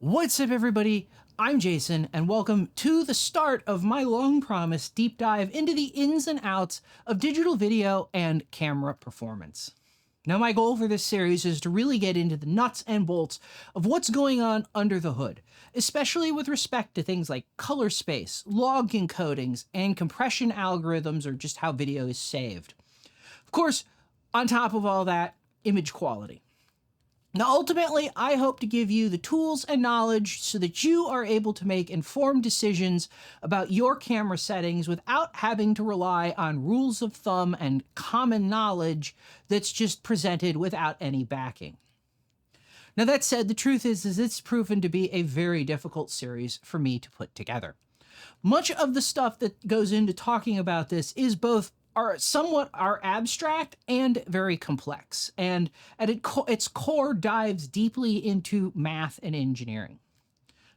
What's up, everybody? I'm Jason, and welcome to the start of my long-promised deep dive into the ins and outs of digital video and camera performance. Now, my goal for this series is to really get into the nuts and bolts of what's going on under the hood, especially with respect to things like color space, log encodings, and compression algorithms, or just how video is saved. Of course, on top of all that, image quality. Now, ultimately, I hope to give you the tools and knowledge so that you are able to make informed decisions about your camera settings without having to rely on rules of thumb and common knowledge that's just presented without any backing. Now, that said, the truth is it's proven to be a very difficult series for me to put together. Much of the stuff that goes into talking about this is both somewhat abstract and very complex, and at its core dives deeply into math and engineering.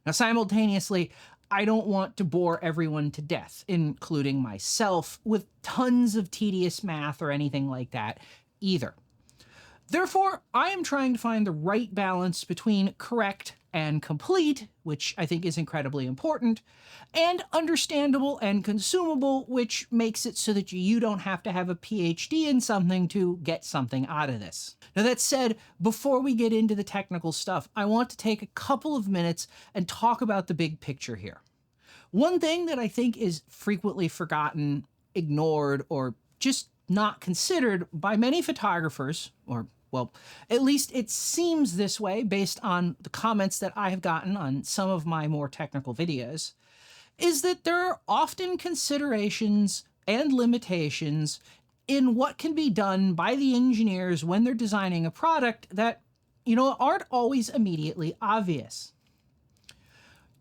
Now, simultaneously, I don't want to bore everyone to death, including myself, with tons of tedious math or anything like that either. Therefore, I am trying to find the right balance between correct and complete, which I think is incredibly important, and understandable and consumable, which makes it so that you don't have to have a PhD in something to get something out of this. Now, that said, before we get into the technical stuff, I want to take a couple of minutes and talk about the big picture here. One thing that I think is frequently forgotten, ignored, or just not considered by many photographers, or well, at least it seems this way based on the comments that I have gotten on some of my more technical videos, is that there are often considerations and limitations in what can be done by the engineers when they're designing a product that, aren't always immediately obvious.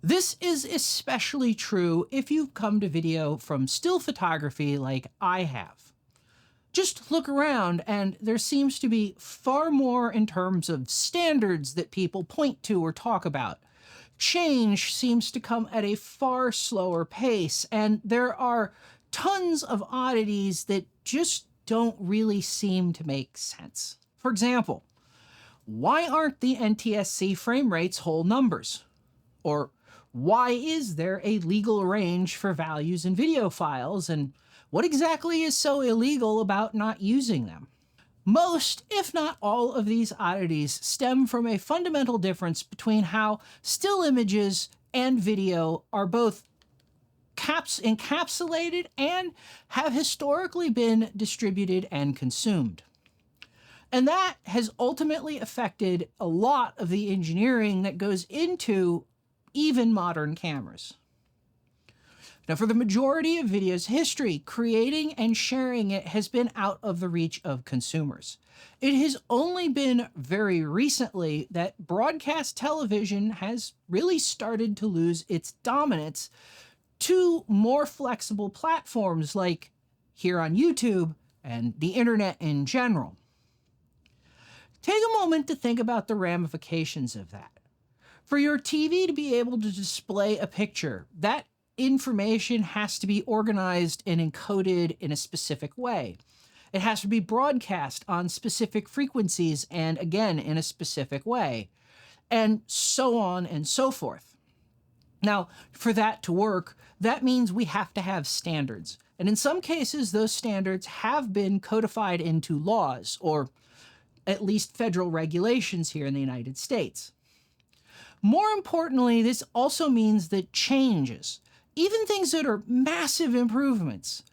This is especially true if you've come to video from still photography like I have. Just look around, and there seems to be far more in terms of standards that people point to or talk about. Change seems to come at a far slower pace, and there are tons of oddities that just don't really seem to make sense. For example, why aren't the NTSC frame rates whole numbers? Or why is there a legal range for values in video files, and what exactly is so illegal about not using them? Most, if not all, of these oddities stem from a fundamental difference between how still images and video are both encapsulated and have historically been distributed and consumed. And that has ultimately affected a lot of the engineering that goes into even modern cameras. Now, for the majority of video's history, creating and sharing it has been out of the reach of consumers. It has only been very recently that broadcast television has really started to lose its dominance to more flexible platforms like here on YouTube and the internet in general. Take a moment to think about the ramifications of that. For your TV to be able to display a picture, that information has to be organized and encoded in a specific way. It has to be broadcast on specific frequencies and, again, in a specific way, and so on and so forth. Now, for that to work, that means we have to have standards. And in some cases, those standards have been codified into laws, or at least federal regulations here in the United States. More importantly, this also means that changes, even things that are massive improvements,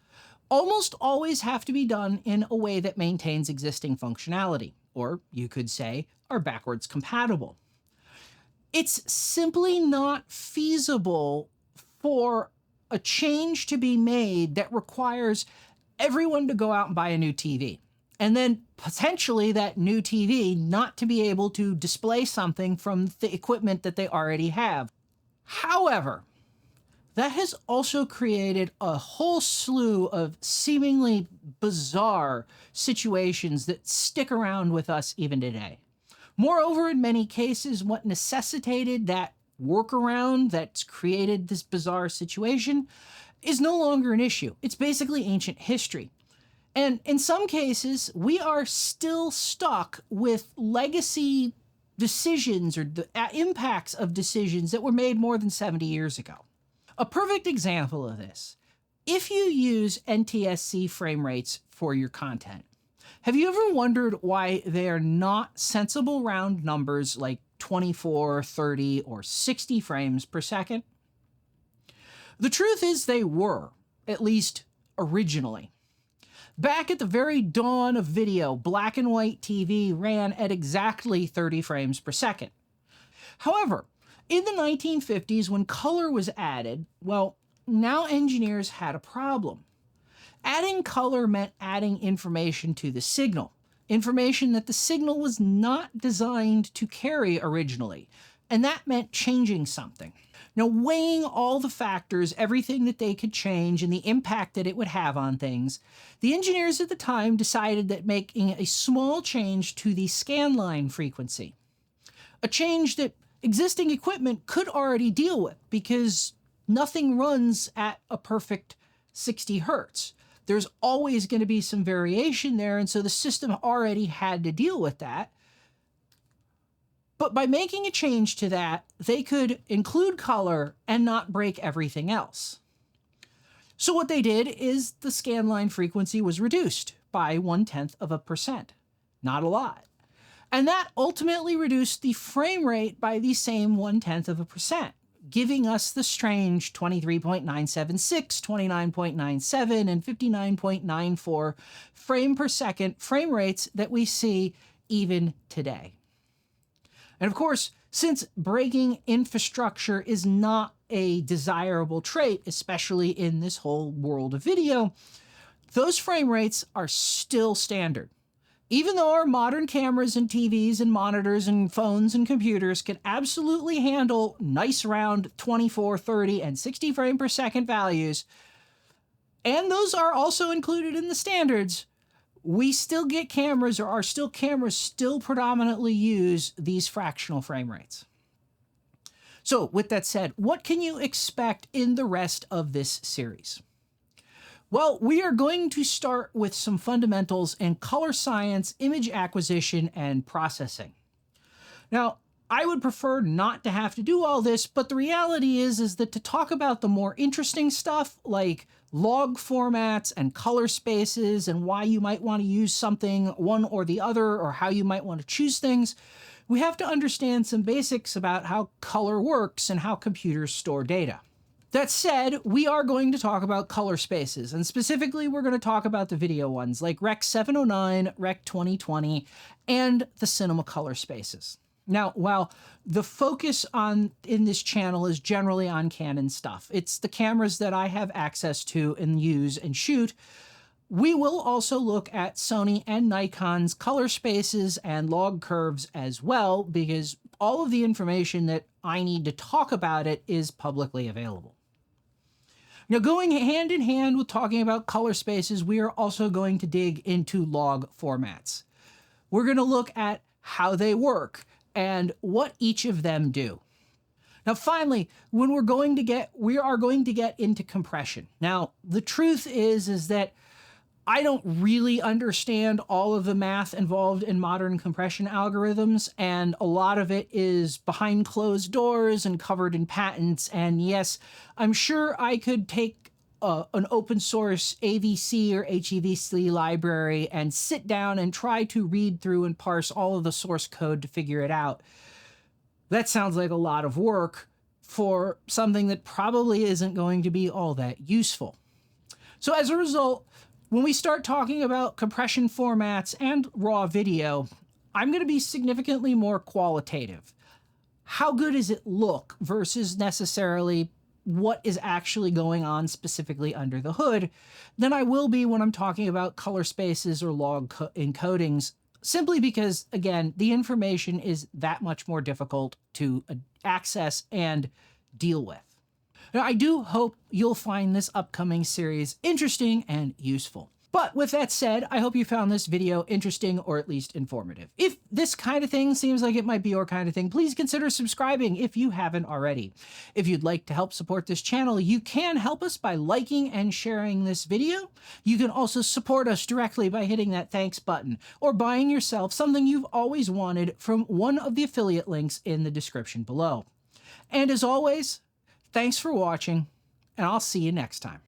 almost always have to be done in a way that maintains existing functionality, or you could say are backwards compatible. It's simply not feasible for a change to be made that requires everyone to go out and buy a new TV, and then potentially that new TV not to be able to display something from the equipment that they already have. However, that has also created a whole slew of seemingly bizarre situations that stick around with us even today. Moreover, in many cases, what necessitated that workaround that's created this bizarre situation is no longer an issue. It's basically ancient history. And in some cases, we are still stuck with legacy decisions or the impacts of decisions that were made more than 70 years ago. A perfect example of this, if you use NTSC frame rates for your content, have you ever wondered why they are not sensible round numbers like 24, 30, or 60 frames per second? The truth is they were, at least originally. Back at the very dawn of video, black and white TV ran at exactly 30 frames per second. However, in the 1950s, when color was added, well, now engineers had a problem. Adding color meant adding information to the signal, information that the signal was not designed to carry originally, and that meant changing something. Now, weighing all the factors, everything that they could change, and the impact that it would have on things, the engineers at the time decided that making a small change to the scanline frequency, a change that existing equipment could already deal with because nothing runs at a perfect 60 hertz. There's always going to be some variation there, and so the system already had to deal with that. But by making a change to that, they could include color and not break everything else. So what they did is the scanline frequency was reduced by 0.1%. Not a lot. And that ultimately reduced the frame rate by the same 0.1%, giving us the strange 23.976, 29.97, and 59.94 frame per second frame rates that we see even today. And of course, since breaking infrastructure is not a desirable trait, especially in this whole world of video, those frame rates are still standard. Even though our modern cameras and TVs and monitors and phones and computers can absolutely handle nice round 24, 30, and 60 frame per second values, and those are also included in the standards, we still get cameras, or our cameras still predominantly use these fractional frame rates. So with that said, what can you expect in the rest of this series? Well, we are going to start with some fundamentals in color science, image acquisition, and processing. Now, I would prefer not to have to do all this, but the reality is that to talk about the more interesting stuff like log formats and color spaces and why you might want to use something one or the other or how you might want to choose things, we have to understand some basics about how color works and how computers store data. That said, we are going to talk about color spaces, and specifically we're going to talk about the video ones like Rec 709, Rec 2020, and the cinema color spaces. Now, while the focus in this channel is generally on Canon stuff, it's the cameras that I have access to and use and shoot, we will also look at Sony and Nikon's color spaces and log curves as well, because all of the information that I need to talk about it is publicly available. Now, going hand in hand with talking about color spaces, we are also going to dig into log formats. We're going to look at how they work and what each of them do. Now, finally, we are going to get into compression. Now, the truth is that I don't really understand all of the math involved in modern compression algorithms, and a lot of it is behind closed doors and covered in patents. And yes, I'm sure I could take an open source AVC or HEVC library and sit down and try to read through and parse all of the source code to figure it out. That sounds like a lot of work for something that probably isn't going to be all that useful. So as a result, when we start talking about compression formats and raw video, I'm going to be significantly more qualitative. How good does it look versus necessarily what is actually going on specifically under the hood than I will be when I'm talking about color spaces or log encodings, simply because, again, the information is that much more difficult to access and deal with. Now, I do hope you'll find this upcoming series interesting and useful. But with that said, I hope you found this video interesting or at least informative. If this kind of thing seems like it might be your kind of thing, please consider subscribing if you haven't already. If you'd like to help support this channel, you can help us by liking and sharing this video. You can also support us directly by hitting that thanks button or buying yourself something you've always wanted from one of the affiliate links in the description below. And as always, thanks for watching, and I'll see you next time.